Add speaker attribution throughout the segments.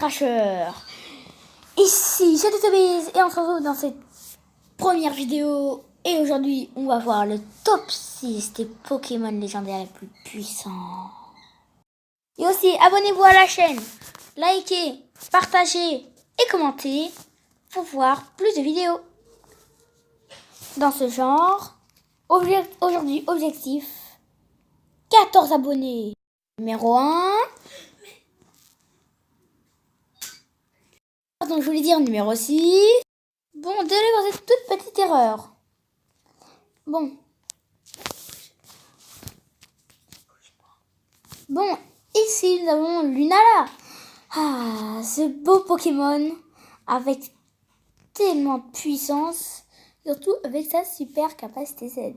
Speaker 1: Crasheur. Ici, c'est Totobiz et on se retrouve dans cette première vidéo. Et aujourd'hui, on va voir le top 6 des Pokémon légendaires les plus puissants. Et aussi, abonnez-vous à la chaîne, likez, partagez et commentez pour voir plus de vidéos dans ce genre. Aujourd'hui, objectif 14 abonnés. Numéro 1. Donc je voulais dire numéro 6. Bon, désolé pour cette toute petite erreur. Bon, ici nous avons Lunala. Ah, ce beau Pokémon avec tellement de puissance, surtout avec sa super capacité Z.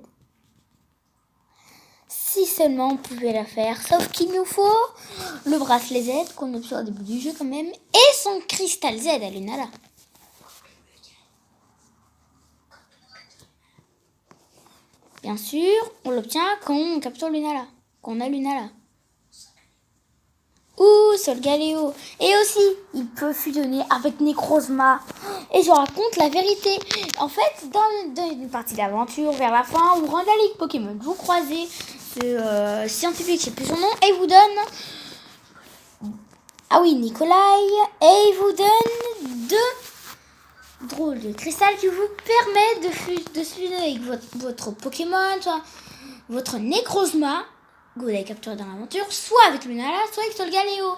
Speaker 1: Si seulement on pouvait la faire, sauf qu'il nous faut le bracelet Z qu'on obtient au début du jeu quand même, et son cristal Z à Lunala. Bien sûr, on l'obtient quand on capture Lunala, qu'on a Lunala. Ou Solgaleo. Et aussi, il peut fusionner avec Necrozma. Et je raconte la vérité. En fait, dans une partie d'aventure, vers la fin, où rend la Ligue Pokémon, vous croisez ce scientifique, je sais plus son nom, et il vous donne... Ah oui, Nikolai. Et il vous donne 2 drôles de cristal qui vous permettent de fusionner avec votre Pokémon, soit votre Necrozma, que vous avez capturé dans l'aventure, soit avec Lunala, soit avec Solgaleo.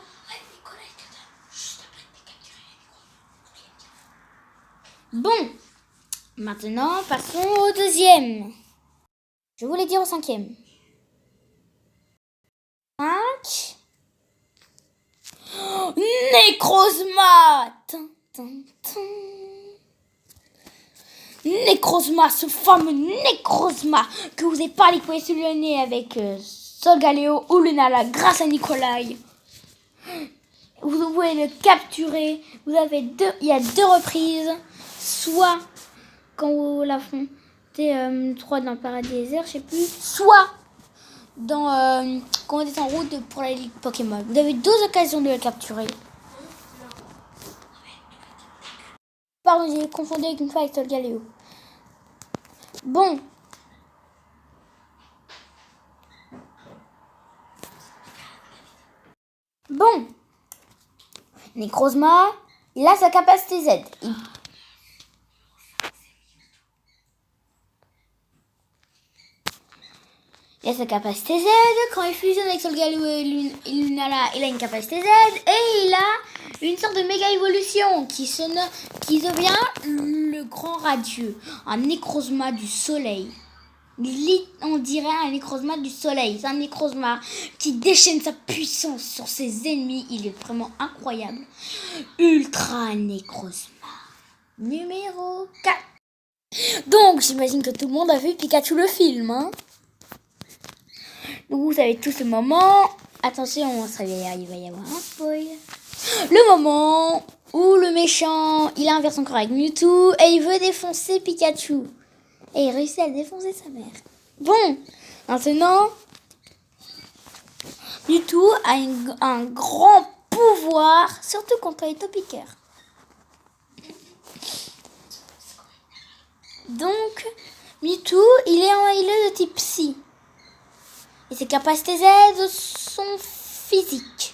Speaker 1: Bon, maintenant passons au deuxième. Je voulais dire au 5e. 5. Oh, Necrozma. Necrozma, ce fameux Necrozma que vous n'avez pas les pouvez fusionner avec Solgaleo ou Lunala grâce à Nikolai. Vous pouvez le capturer. Il y a 2 reprises. Soit quand vous l'affrontez 3 dans le paradis désert, je sais plus. Soit dans quand vous êtes en route pour la Ligue Pokémon. Vous avez 2 occasions de le capturer. Pardon, j'ai confondu avec une fois avec Solgaleo. Bon. Necrozma, il a sa capacité Z. Il a sa capacité Z. Quand il fusionne avec Solgaleo et Lunala, il a une capacité Z. Et il a une sorte de méga évolution qui devient le grand radieux. Un Necrozma du soleil. On dirait un Necrozma du soleil. C'est un Necrozma qui déchaîne sa puissance sur ses ennemis. Il est vraiment incroyable. Ultra Necrozma. Numéro 4. Donc, j'imagine que tout le monde a vu Pikachu le film. Hein, donc, vous savez tout ce moment. Attention, il va y avoir un spoil. Le moment où le méchant, il inverse son corps avec Mewtwo et il veut défoncer Pikachu. Et il réussit à défoncer sa mère. Bon, maintenant, Mewtwo a un grand pouvoir, surtout contre les Topiqueurs. Donc, Mewtwo, il est de type Psy. Et ses capacités Z sont physiques.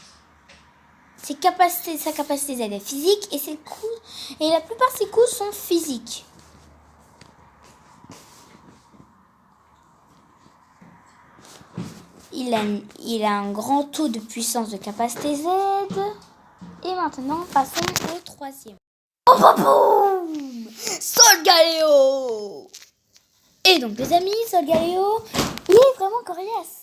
Speaker 1: Sa capacité Z est physique et ses coups, et la plupart de ses coups sont physiques. Il a un grand taux de puissance de capacité Z. Et maintenant, passons au 3e. Oh, boum, Solgaleo. Et donc, les amis, Solgaleo, il est vraiment coriace.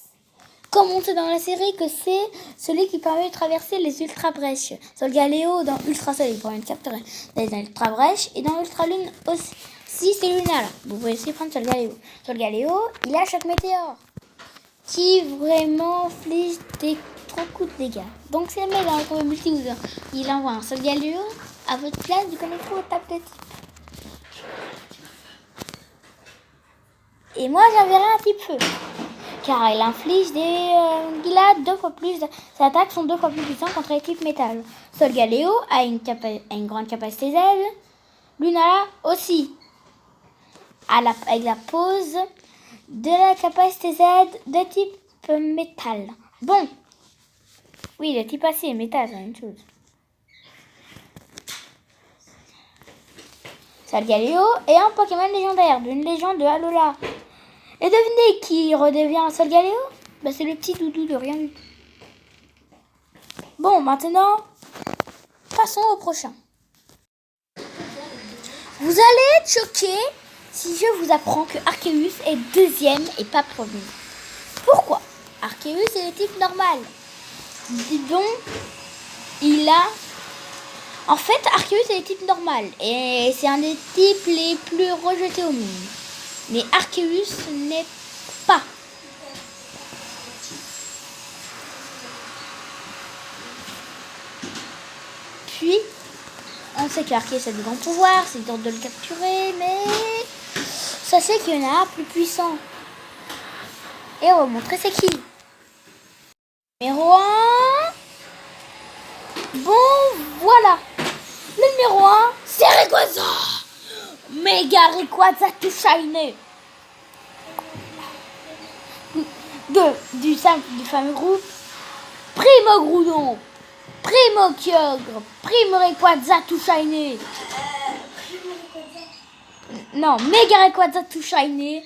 Speaker 1: Comme on sait dans la série que c'est celui qui permet de traverser les ultra brèches. Solgaleo dans Ultra Soleil, il permet de capturer les ultra brèches. Et dans Ultra Lune aussi, c'est Lunala. Vous pouvez aussi prendre Solgaleo. Solgaleo, il a Choc Météore, qui vraiment inflige des trop coups de dégâts. Donc c'est le mec dans le combat multi, il envoie un Solgaleo à votre place, vous connaissez votre table de type. Et moi j'enverrai un type feu. car il inflige il a 2 fois plus. Ses attaques sont 2 fois plus puissantes contre les types métal. Solgaleo a une grande capacité Z. Lunala aussi. Avec la pose de la capacité Z de type métal. Bon. Oui, le type acier et métal, c'est la même chose. Solgaleo est un Pokémon légendaire d'une légende de Alola. Et devinez qui redevient Solgaleo? C'est le petit doudou de rien du tout. Bon, maintenant, passons au prochain. Vous allez être choqués si je vous apprends que Arceus est deuxième et pas premier. Pourquoi? Arceus est le type normal. Donc, En fait, Arceus est le type normal. Et c'est un des types les plus rejetés au monde. Mais Arceus n'est pas. Puis, on sait qu'Arceus a de grands pouvoirs, c'est dur de le capturer, mais sachez qu'il y en a un plus puissant. Et on va vous montrer c'est qui. Numéro 1. Bon, voilà. Le numéro 1, c'est Rayquaza. Méga Rayquaza tout shiny. Du fameux groupe Primo Groudon, Primo Kyogre, Primo Rayquaza tout shiny. Non, Méga Rayquaza tout shiny.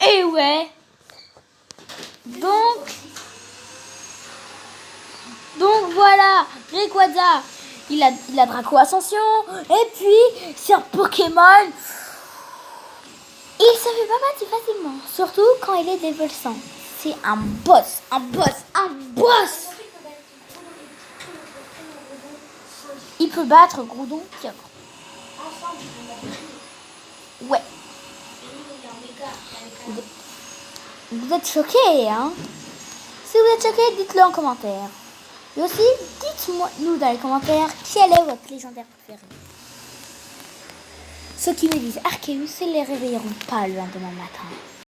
Speaker 1: Et ouais. Donc voilà, Rayquaza, il a Draco Ascension. Et puis, c'est un Pokémon. Il se fait pas battre facilement. Surtout quand il est level 100. C'est un boss. Il peut battre Groudon Kyogre. Ouais. Vous êtes choqués, hein? Si vous êtes choqués, dites-le en commentaire. Et aussi, dites-moi nous dans les commentaires quel est votre légendaire préféré. Ceux qui me disent Arceus, ils les réveilleront pas le lendemain matin.